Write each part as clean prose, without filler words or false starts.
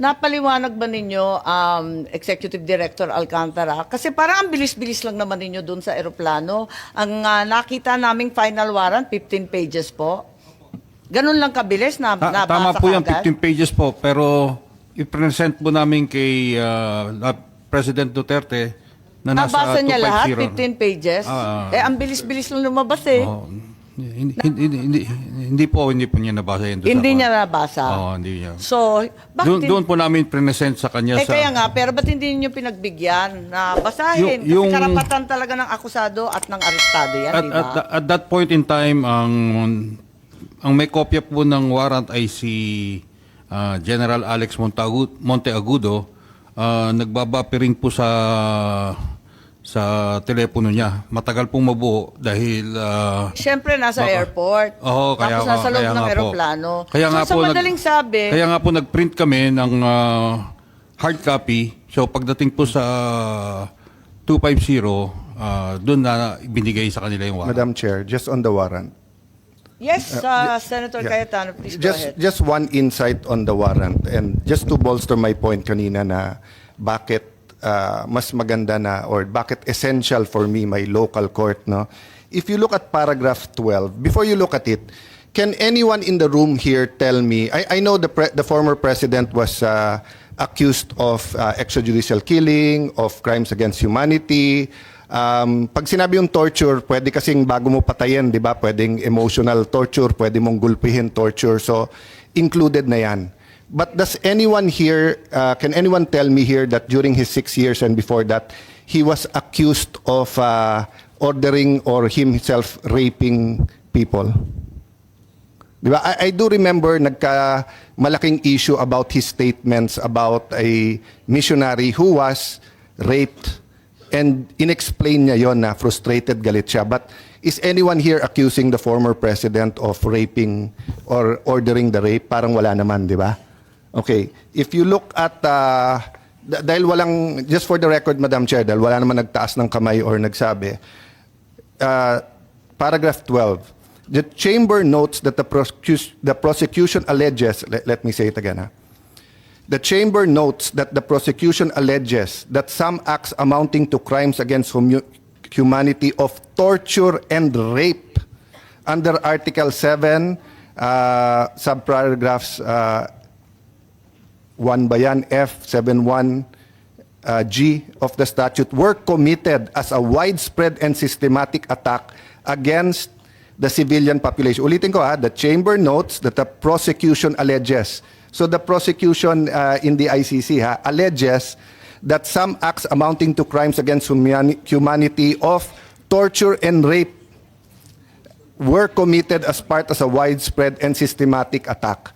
napaliwanag ba ninyo, Executive Director Alcantara? Kasi parang ang bilis-bilis lang naman ninyo dun sa eroplano. Ang nakita naming final warrant, 15 pages po. Ganun lang kabilis na nabasa Tama po yan, kaagad? 15 pages po. Pero i-present po namin kay President Duterte na nasa Nabasa niya lahat, 250. 15 pages? Ang bilis-bilis lang lumabas eh. Oh, hindi po niya nabasa yan. Hindi niya nabasa. Hindi niya. So, bakit Doon po namin present sa kanya kaya nga, pero ba't hindi niyo pinagbigyan na basahin? Yung- Kasi karapatan talaga ng akusado at ng arestado yan, di ba? At that point in time, ang may kopya po ng warrant ay si General Alex Monteagudo. Nagbabapiring po sa telepono niya. Matagal pong mabuo dahil Siyempre, nasa airport. Oo, kaya Tapos nasa loob kaya ng nga po. aeroplano. Kaya So, nga sa po madaling sabi, Kaya nga po nag-print kami ng hard copy. So pagdating po sa 250, doon na binigay sa kanila yung warrant. Madam Chair, just on the warrant. yes, Senator Cayetano, please go ahead. Just one insight on the warrant and just to bolster my point kanina na bakit mas maganda na or bakit essential for me my local court, no? If you look at paragraph 12, before you look at it, can anyone in the room here tell me, I know the former president was accused of extrajudicial killing, of crimes against humanity. Pag sinabi yung torture, pwede kasing bago mo patayin, di ba? Pwedeng emotional torture, pwede mong gulpihin torture. So, included na yan. But does anyone here, can anyone tell me here that during his 6 years and before that, he was accused of ordering or himself raping people? Di ba? I do remember malaking issue about his statements about a missionary who was raped and inexplain niya yon na frustrated, galit siya. But is anyone here accusing the former president of raping or ordering the rape? Parang wala naman, di ba? Okay. If you look at, dahil walang, just for the record, Madam Chair, dahil wala naman nagtaas ng kamay or nagsabi, paragraph 12, the chamber notes that the prosecution alleges, let me say it again, ha? The chamber notes that the prosecution alleges that some acts amounting to crimes against humanity of torture and rape under Article 7, subparagraphs 1 ba yan, F, 71, G of the statute were committed as a widespread and systematic attack against the civilian population. Ulitin ko the chamber notes that the prosecution alleges. So the prosecution in the ICC alleges that some acts amounting to crimes against humanity of torture and rape were committed as a widespread and systematic attack.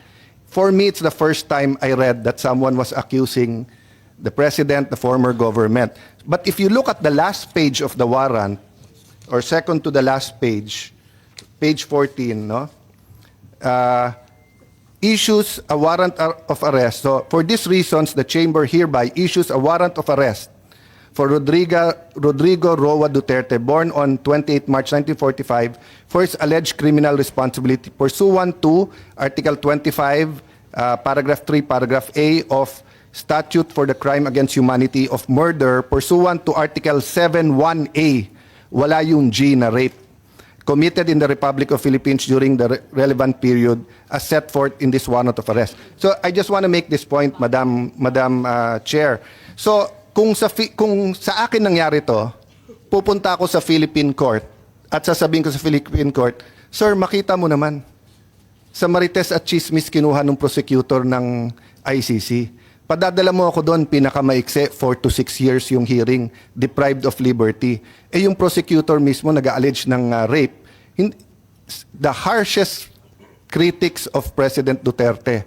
For me, it's the first time I read that someone was accusing the president, the former government. But if you look at the last page of the warrant, or second to the last page, page 14, no? Issues a warrant of arrest. So, for these reasons, the chamber hereby issues a warrant of arrest for Rodrigo Roa Duterte, born on 28 March 1945, for his alleged criminal responsibility pursuant to Article 25, Paragraph 3, Paragraph A of Statute for the Crime Against Humanity of Murder, pursuant to Article 7(1)A, wala yung G na rape, committed in the Republic of Philippines during the relevant period as set forth in this warrant of arrest. So I just want to make this point, Madam Chair. So kung sa akin nangyari to, pupunta ako sa Philippine Court at sasabihin ko sa Philippine Court, sir, makita mo naman, sa Marites at Chismis kinuha ng prosecutor ng ICC. Padadala mo ako doon, pinakamaikse, 4 to 6 years yung hearing, deprived of liberty. Yung prosecutor mismo nag-allege ng rape. The harshest critics of President Duterte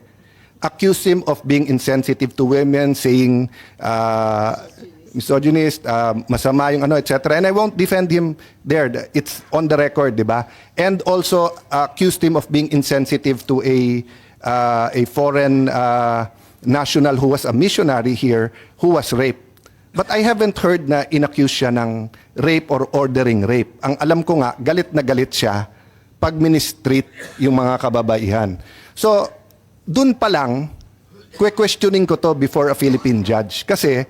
accuse him of being insensitive to women, saying misogynist, masama yung etc. And I won't defend him there. It's on the record, di ba? And also accused him of being insensitive to a foreign national who was a missionary here who was raped. But I haven't heard na inaccuse siya ng rape or ordering rape. Ang alam ko nga, galit na galit siya pag ministreat yung mga kababaihan. So, dun pa lang, questioning ko to before a Philippine judge. Kasi,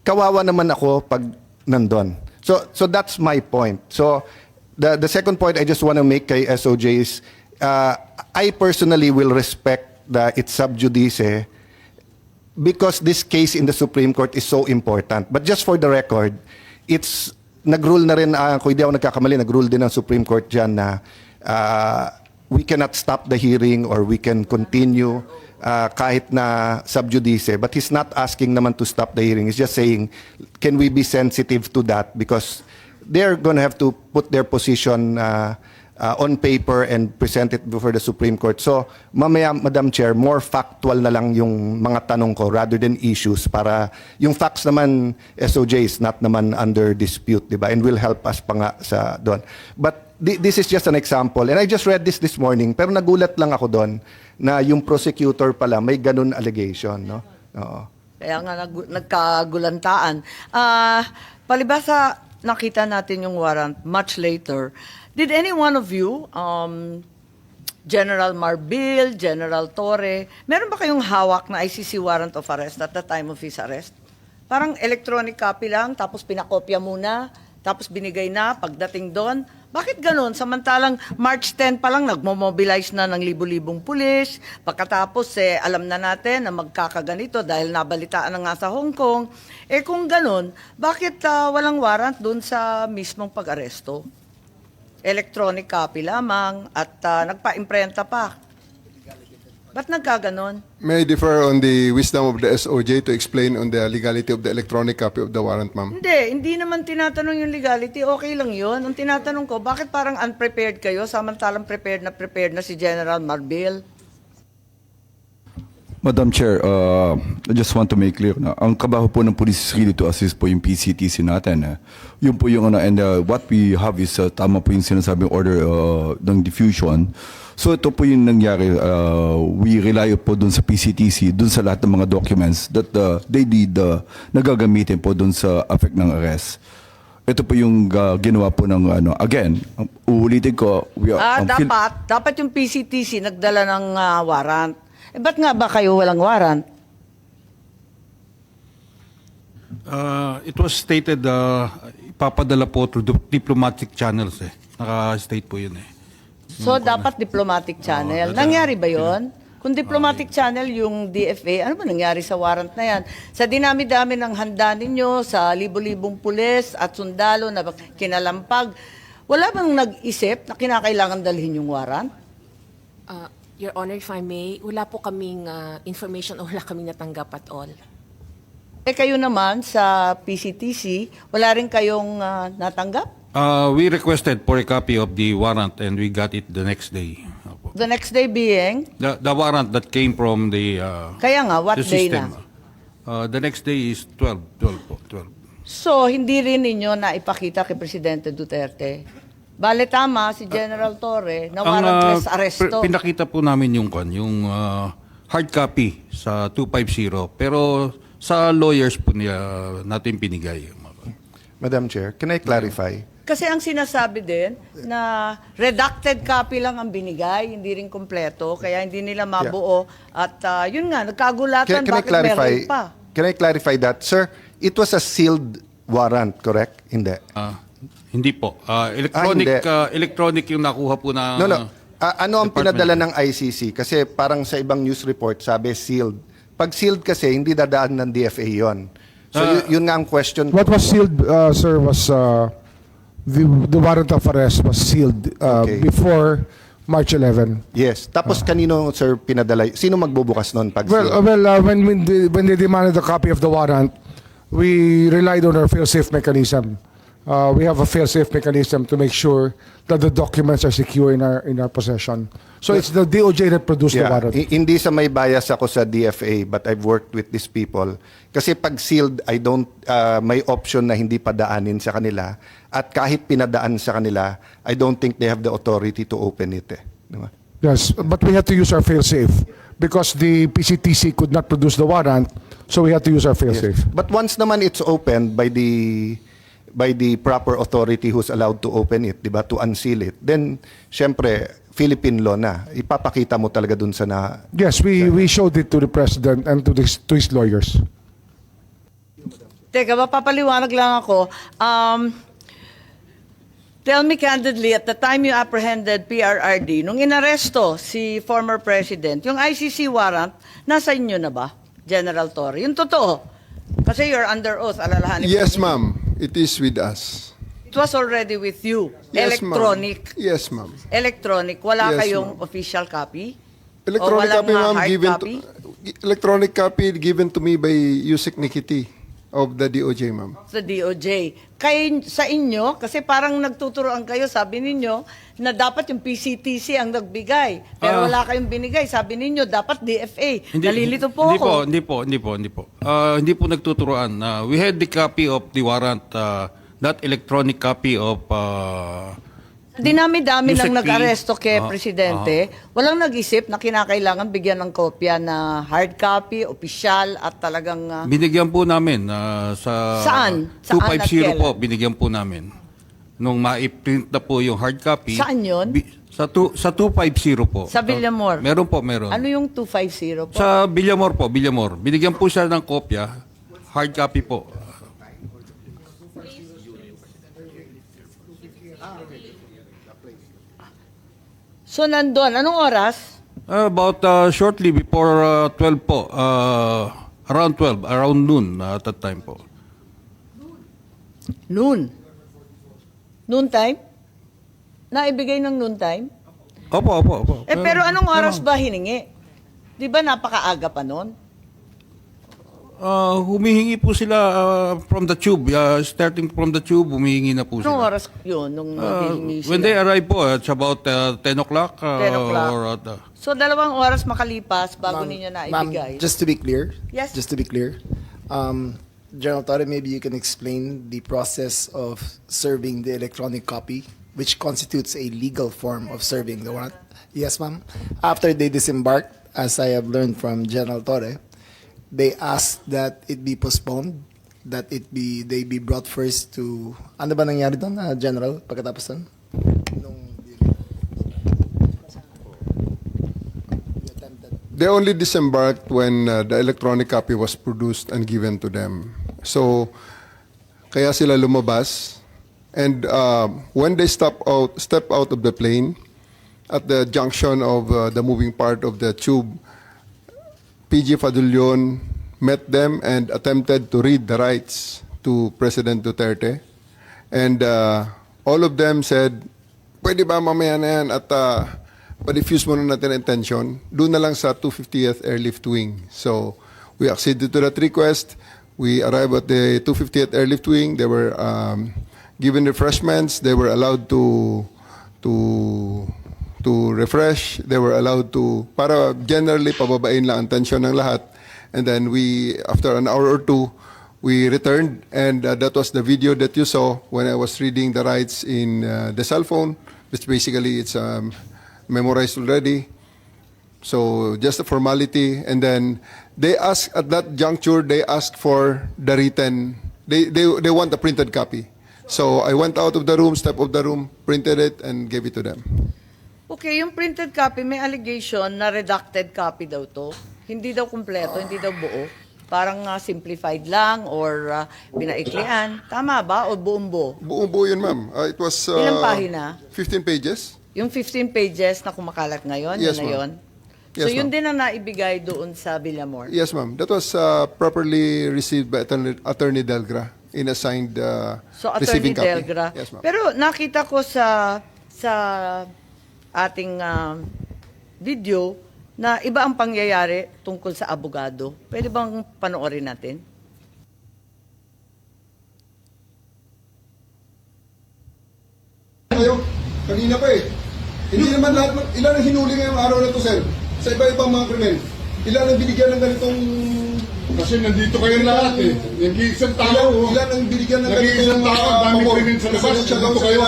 kawawa naman ako pag nandun. So that's my point. So, the second point I just want to make kay SOJ is, I personally will respect its sub judice because this case in the Supreme Court is so important. But just for the record, nag-rule na rin, kung hindi ako nagkakamali, nag-rule din ang Supreme Court dyan na we cannot stop the hearing or we can continue kahit na sub judice. But he's not asking naman to stop the hearing. He's just saying, can we be sensitive to that? Because they're going to have to put their position on paper and present it before the Supreme Court. So, mamaya, Madam Chair, more factual na lang yung mga tanong ko rather than issues para yung facts naman, SOJ is not naman under dispute, di ba? And will help us pa nga sa doon. But this is just an example. And I just read this morning, pero nagulat lang ako doon na yung prosecutor pala may ganun allegation, no? Oo. Kaya nga nagkagulantaan. Palibasa, nakita natin yung warrant much later. Did any one of you, General Marbil, General Torre, meron ba kayong hawak na ICC warrant of arrest at the time of his arrest? Parang electronic copy lang, tapos pinakopya muna, tapos binigay na pagdating doon. Bakit ganun? Samantalang March 10 pa lang nagmo-mobilize na ng libu-libong pulis. Pagkatapos alam na natin na magkakaganito dahil nabalitaan na nga sa Hong Kong. Kung ganun, bakit walang warrant doon sa mismong pag-aresto? Electronic copy lamang at nagpa-imprenta pa. Ba't nagkaganon? May I differ on the wisdom of the SOJ to explain on the legality of the electronic copy of the warrant, ma'am? Hindi naman tinatanong yung legality. Okay lang yun. Ang tinatanong ko, bakit parang unprepared kayo samantalang prepared na si General Marbil? Madam Chair, I just want to make clear na ang kabaho po ng police is really to assist po yung PCTC natin. Yun po yung and what we have is tama po yung sinasabing order ng diffusion. So ito po yung nangyari. We rely po dun sa PCTC, dun sa lahat ng mga documents that they did nagagamitin po dun sa effect ng arrest. Ito po yung ginawa po ng again, uulitin ko. Dapat yung PCTC nagdala ng warrant. Ba't nga ba kayo walang warrant? It was stated, ipapadala po through diplomatic channels Naka-state po yun So, dapat diplomatic channel. Nangyari ba yon? Kung diplomatic channel yung DFA, ano ba nangyari sa warrant na yan? Sa dinami-dami ng handa ninyo, sa libo-libong pulis at sundalo na kinalampag, wala bang nag-isip na kinakailangan dalhin yung warrant? Your Honor, if I may, wala po kaming information o wala kaming natanggap at all. Kayo naman sa PCTC, wala rin kayong natanggap? We requested for a copy of the warrant and we got it the next day. The next day being? The warrant that came from the Kaya nga, what the day system. The next day is 12 po. So, hindi rin ninyo na ipakita kay Presidente Duterte? Bale tama si General Torre na warrantless arresto. Pinakita po namin yung hard copy sa 250 pero sa lawyers po natin pinigay. Madam Chair, can I clarify? Kasi ang sinasabi din na redacted copy lang ang binigay, hindi rin kompleto, kaya hindi nila mabuo. At yun nga, nagkagulatan bakit meron pa. Can I clarify that? Sir, it was a sealed warrant, correct? Hindi. Hindi po. Hindi. Electronic yung nakuha po na... No. Ano ang pinadala ng ICC? Kasi parang sa ibang news report, sabi sealed. Pag sealed kasi, hindi dadaan ng DFA yon. So yun nga ang question. What was sealed, sir, was the warrant of arrest was sealed Okay. before March 11. Yes. Tapos kanino, sir, pinadala? Sino magbubukas nun pag sealed? When they demanded a copy of the warrant, we relied on our fail-safe mechanism. We have a fail-safe mechanism to make sure that the documents are secure in our possession. So it's the DOJ that produced the warrant. Hindi sa may bias ako sa DFA, but I've worked with these people. Kasi pag sealed, may option na hindi padaanin sa kanila. At kahit pinadaan sa kanila, I don't think they have the authority to open it. Diba? Yes, but we had to use our fail-safe because the PCTC could not produce the warrant, so we had to use our fail-safe. Yes. But once naman it's opened by the proper authority who's allowed to open it, diba, to unseal it, then, syempre, Philippine law na. Ipapakita mo talaga dun sa na... Yes, we showed it to the president and to his lawyers. Teka, mapapaliwanag lang ako. Tell me candidly, at the time you apprehended PRRD, nung inaresto si former president, yung ICC warrant, nasa inyo na ba, General Torre? Yung totoo. Kasi you're under oath, alalahanin ko. Yes, ma'am. It is with us. It was already with you. Yes, ma'am. Electronic. Yes, ma'am. Electronic. Wala Yes, kayong ma'am. official copy? Electronic O walang copy, ma'am, hard given copy? electronic copy given to me by Yusek Nikiti of the DOJ, ma'am. Sa DOJ. Sa inyo, kasi parang nagtuturoan kayo, sabi ninyo, na dapat yung PCTC ang nagbigay. Pero wala kayong binigay. Sabi ninyo, dapat DFA. Nalilito po ako. Hindi po. Hindi po nagtuturoan. We had the copy of the warrant, not electronic copy of... Dinami-dami Yusek lang P. nag-aresto kay Presidente. Walang nag-isip na kinakailangan bigyan ng kopya na hard copy, opisyal, at talagang... binigyan po namin sa... Saan? Saan at 250 po, kailan? binigyan po namin. Nung ma-print na po yung hard copy... Saan yun? Sa 250 po. Sa Villamor? Meron po, meron. Ano yung 250 po? Sa Villamor po, Villamor. Binigyan po siya ng kopya, hard copy po. So, nandun. Anong oras? About shortly before 12 po. Around 12, around noon at that time po. Noon. Noon time? Naibigay ng noon time? Opo. Pero anong oras ba hiningi? Di ba napakaaga pa noon? Humihingi po sila from the tube. Starting from the tube, humihingi na po Anong sila. oras yun nung hihingi sila? When they arrive po, it's about 10 o'clock. 10 o'clock. Or, So, 2 oras makalipas bago ninyo naibigay. Ma'am, just to be clear. Yes. Just to be clear. General Torre, maybe you can explain the process of serving the electronic copy, which constitutes a legal form of serving the warrant. Yes, ma'am. After they disembarked, as I have learned from General Torre, they asked that it be postponed, that they be brought first to... Ano ba nangyari doon, General, pagkatapos doon? They only disembarked when the electronic copy was produced and given to them. So, kaya sila lumabas. And when they step out of the plane, at the junction of the moving part of the tube, PG Fadulion met them and attempted to read the rights to President Duterte. And all of them said, pwede ba mamaya na yan at pa-diffuse muna natin ang tension. Doon na lang sa 250th Airlift Wing. So we acceded to that request. We arrived at the 250th Airlift Wing. They were given refreshments. They were allowed to refresh. They were allowed to, para generally pababain lang ang tension ng lahat. And then after an hour or two, we returned, and that was the video that you saw when I was reading the rights in the cell phone, which basically it's memorized already. So just a formality. And then they asked, at that juncture, they asked for the written, they want a printed copy. So I went out of the room, stepped out of the room, printed it, and gave it to them. Okay, yung printed copy, may allegation na redacted copy daw to. Hindi daw kumpleto, hindi daw buo. Parang simplified lang or pinaiklian. Tama ba? O buong-buo? Buong-buo yun, ma'am. It was... Ilang pahina? 15 pages. Yung 15 pages na kumakalat ngayon, Yes, yun na ma'am. yun? Yes, So yun ma'am. din ang naibigay doon sa Villamor? Yes, ma'am. That was properly received by Attorney Delgra in assigned So Attorney receiving copy. Delgra. Yes, ma'am. Pero nakita ko sa ating video na iba ang pangyayari tungkol sa abogado. Pwede bang panoorin natin? Kayo, kanina pa eh. Hindi naman lahat, ilan ang hinuli ngayong araw na to, sir? Sa iba-ibang mga krimen. Ilan ang binigyan ng ganitong... Kasi nandito kayo lahat eh. Nag-iisang tao. Ilan ang binigyan ng Nag-iisang tao, dami krimen sa labas. Nandito kayo.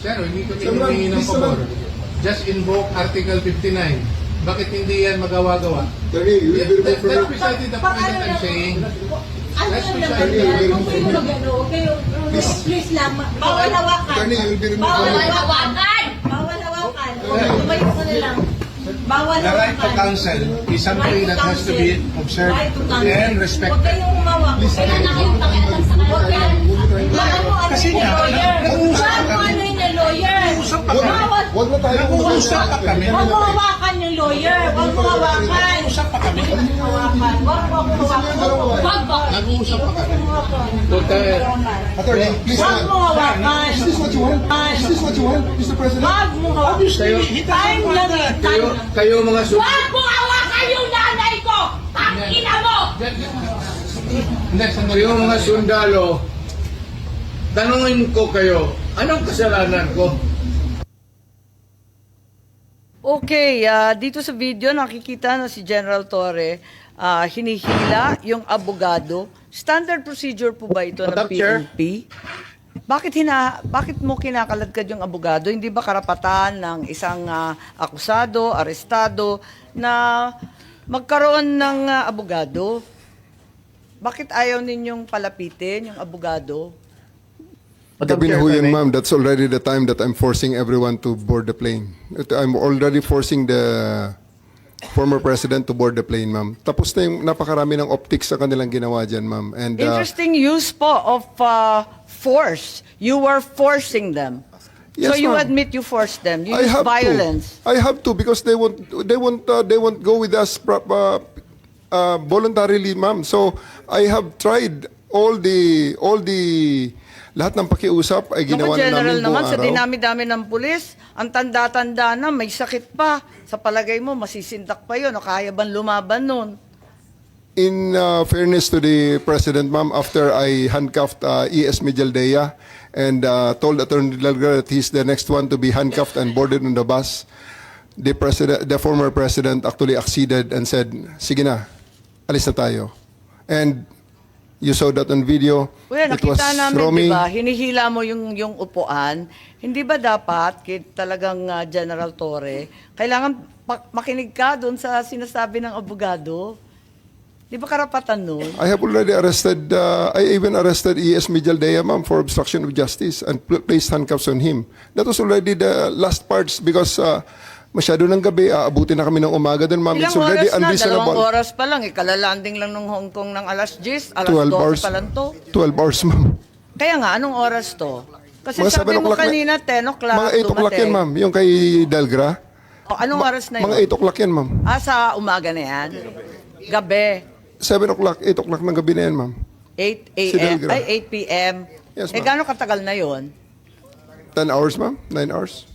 Sir, hindi kami Sir, ma'am, humingi ng please, pabor. ma'am. Just invoke Article 59. Bakit hindi yan magawa-gawa? Attorney, you will be That's removed from... precisely the point that I'm saying. That's precisely Please lang, bawal hawakan. Attorney, you will be removed Bawal from... hawakan! Bawal hawakan. Tumayo ka na lang. Bawal The right to counsel is something that has to be observed and Huwag respected. kayong umawak. Kaya na kayong pakialam sa kanya. Kasi nga, nag-uusap Ano yung lawyer? Bawal. Huwag na tayo Nag-uusap pa kami. Huwag mo hawakan yung lawyer. Huwag mo hawakan. Nag-uusap pa kami. Huwag mo hawakan. Huwag ba? Nag-uusap pa kami. Attorney, please. Huwag mo hawakan. Is this what you want? Is this what you want, Mr. President? Huwag mo hawakan. Time lang eh. Time lang. Kayo mga Huwag mo hawakan yung nanay ko! Tangina mo! Kayo mga sundalo, tanungin ko kayo, anong kasalanan ko? Okay, dito sa video nakikita na si General Torre hinihila yung abogado. Standard procedure po ba ito ng Madam Chair? PNP? Bakit mo kinakaladkad yung abogado? Hindi ba karapatan ng isang akusado, arestado na magkaroon ng abogado? Bakit ayaw ninyong palapitin yung abogado? Gabi na ho yan, ma'am. That's already the time that I'm forcing everyone to board the plane. I'm already forcing the former president to board the plane, ma'am. Tapos na yung napakarami ng optics sa kanilang ginawa dyan, ma'am. And Interesting use po of force. You were forcing them. Yes, So you ma'am. admit you forced them. You I used have violence. to. I have to because they won't go with us voluntarily, ma'am. So I have tried all the lahat ng pakiusap ay Naku, ginawa na General namin naman, buong sa araw. dinami-dami ng pulis, ang tanda-tanda na, may sakit pa. Sa palagay mo, masisindak pa yun, o kaya bang lumaban nun? In fairness to the president, ma'am, after I handcuffed E.S. Mijaldea and told Attorney Delgado that he's the next one to be handcuffed and boarded on the bus, the former president actually acceded and said, "Sige na, alis na tayo." And you saw that on video. Kuya, It was nakita namin, Romy. di ba, hinihila mo yung upuan. Hindi ba dapat, talagang General Torre, kailangan makinig ka doon sa sinasabi ng abogado? Di ba karapatan nun? I have already arrested, I even arrested E.S. Mijaldea, ma'am, for obstruction of justice and placed handcuffs on him. That was already the last parts because masyado ng gabi, aabutin na kami ng umaga din, ma'am. It's Ilang already oras na? unreasonable. 2 oras pa lang. Kalalanding lang ng Hong Kong ng alas 10, alas 12 12 hours. pa lang to. 12 hours, ma'am. Kaya nga, anong oras to? Kasi Mga sabi 7 mo o'clock na- kanina, 10 o'clock Mga 8 o'clock yan, dumating. ma'am. Yung kay Delgra. O, anong oras na Mga yun? 8 o'clock yan, ma'am. Sa umaga na yan? Gabi? 7 o'clock, 8 o'clock ng gabi na yan, ma'am. 8 Si a.m. Delgra. Ay, 8 p.m. Yes, Eh, ma'am. gano'ng katagal na yon? 10 hours, ma'am. 9 hours.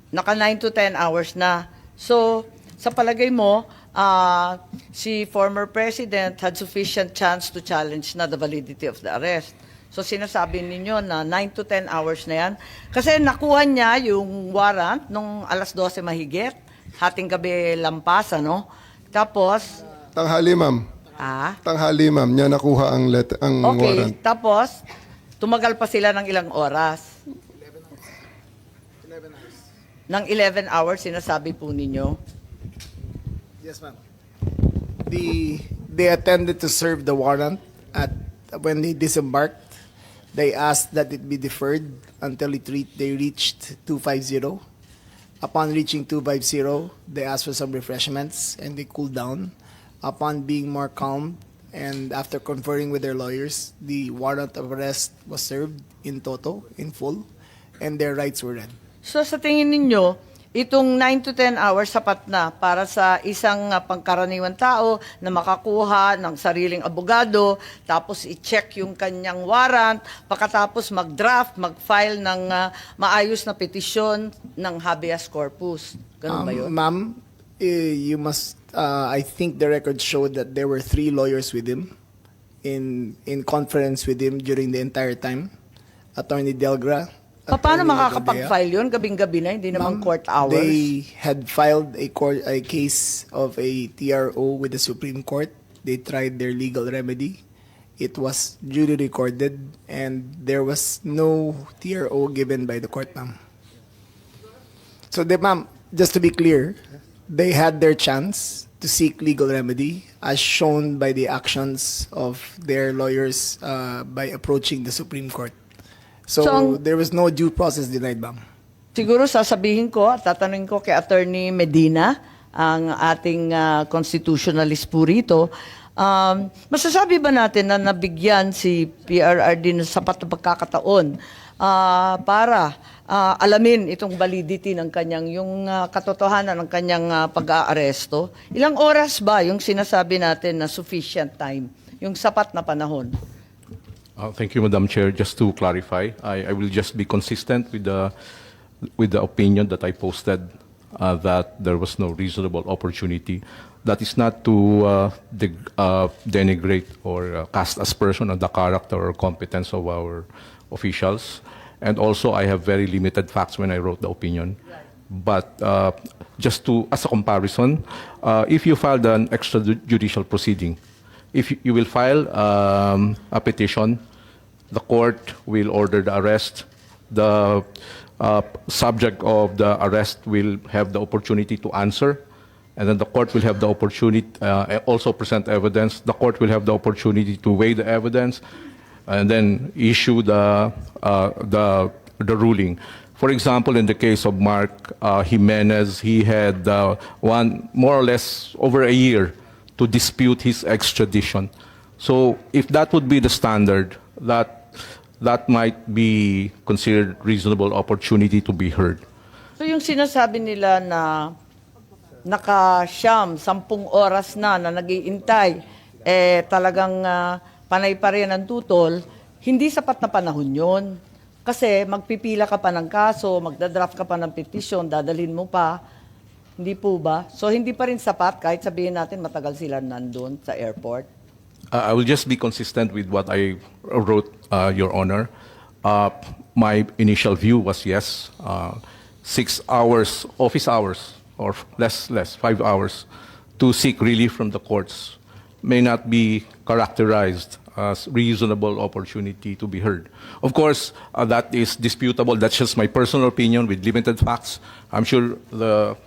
Naka 9 to 10 hours na. So, sa palagay mo, si former president had sufficient chance to challenge na the validity of the arrest. So, sinasabi ninyo na 9 to 10 hours na yan. Kasi nakuha niya yung warrant nung alas 12 mahigit. Hating gabi lampas, ano? Tapos, Tanghali, ma'am. Tanghali, ma'am. Niya nakuha ang okay. warrant. Tapos, tumagal pa sila ng ilang oras. Ng 11 hours, sinasabi po ninyo. Yes, ma'am. They attended to serve the warrant when they disembarked. They asked that it be deferred until they reached 250. Upon reaching 250, they asked for some refreshments and they cooled down. Upon being more calm and after conferring with their lawyers, the warrant of arrest was served in toto, in full, and their rights were read. So sa tingin ninyo, itong 9 to 10 hours sapat na para sa isang pangkaraniwang tao na makakuha ng sariling abogado, tapos i-check yung kanyang warrant, pagkatapos mag-draft, mag-file ng maayos na petisyon ng habeas corpus. Ganun ba yun? Ma'am, you must, I think the record showed that there were 3 lawyers with him in conference with him during the entire time. Attorney Delgra. Paano Attorney makakapag-file yun? Gabing-gabi na, hindi naman Ma'am, court hours. They had filed a case of a TRO with the Supreme Court. They tried their legal remedy. It was duly recorded and there was no TRO given by the court, ma'am. So, ma'am, just to be clear, they had their chance to seek legal remedy as shown by the actions of their lawyers by approaching the Supreme Court. So, So, there was no due process denied, ma'am. Siguro sasabihin ko at tatanungin ko kay Attorney Medina, ang ating constitutionalist po rito. Masasabi ba natin na nabigyan si PRRD ng sapat na pagkakataon para alamin itong validity ng kanyang, yung katotohanan ng kanyang pag-aaresto? Ilang oras ba yung sinasabi natin na sufficient time, yung sapat na panahon? Thank you, Madam Chair. Just to clarify, I will just be consistent with the opinion that I posted that there was no reasonable opportunity. That is not to denigrate or cast aspersion on the character or competence of our officials. And also, I have very limited facts when I wrote the opinion. But just to, as a comparison, if you filed an extrajudicial proceeding, if you will file a petition, the court will order the arrest. The subject of the arrest will have the opportunity to answer, and then the court will have the opportunity also present evidence. The court will have the opportunity to weigh the evidence, and then issue the ruling. For example, in the case of Mark Jimenez, he had more or less over a year to dispute his extradition. So if that would be the standard, that might be considered reasonable opportunity to be heard. So yung sinasabi nila na nakasyam, 10 oras na nag-iintay, talagang panay pa rin ang tutol, hindi sapat na panahon yun. Kasi magpipila ka pa ng kaso, magdadraft ka pa ng petition, dadalhin mo pa. Hindi po ba? So hindi pa rin sapat kahit sabihin natin matagal sila nandun sa airport? I will just be consistent with what I wrote, Your Honor. My initial view was yes, 6 hours, office hours, or less, 5 hours, to seek relief from the courts may not be characterized as reasonable opportunity to be heard. Of course, that is disputable. That's just my personal opinion with limited facts. I'm sure the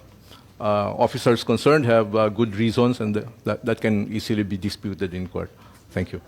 officers concerned have good reasons, and that can easily be disputed in court. Thank you.